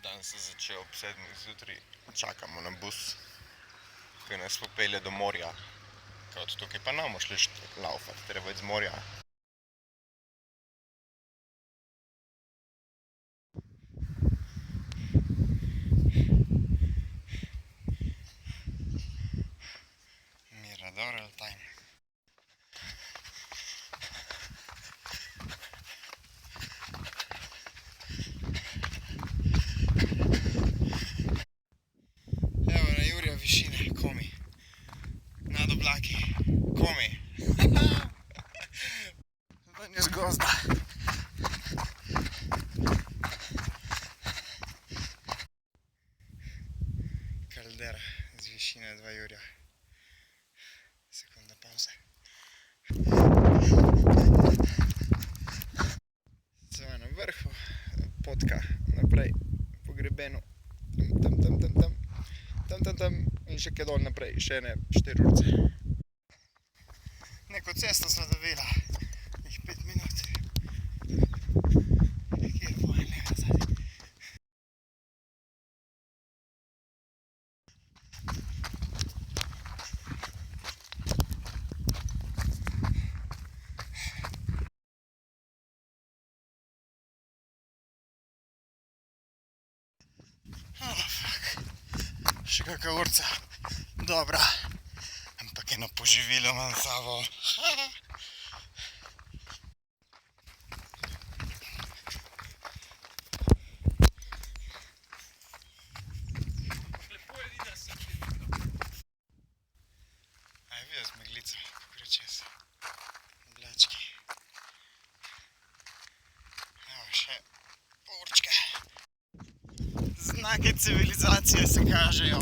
Dan se začel ob 7 zjutraj. Čakamo na bus, ki nas popelje do morja. Kaj od tukaj pa ne bomo šli laufat, treba iti z morja. Mirador ali time. Evo na Jurija višine, komi. Nad oblaki, komi. Ven iz gozda. Kaldera z višine 2 Jurija. Sekunda pauze. Smo na vrhu, potka naprej po grebenu. Tam in še kaj dol naprej, še ene 4 urce. Neko cesto sva dobila, nekih 5 minut. Kjer bo en lega zadnji. Še kakva urca, dobra, ampak eno poživilo imam s sabo. A je videl z meglico, kako gre čez oblački. Evo še pol určke. Znaki civilizacije se kažejo.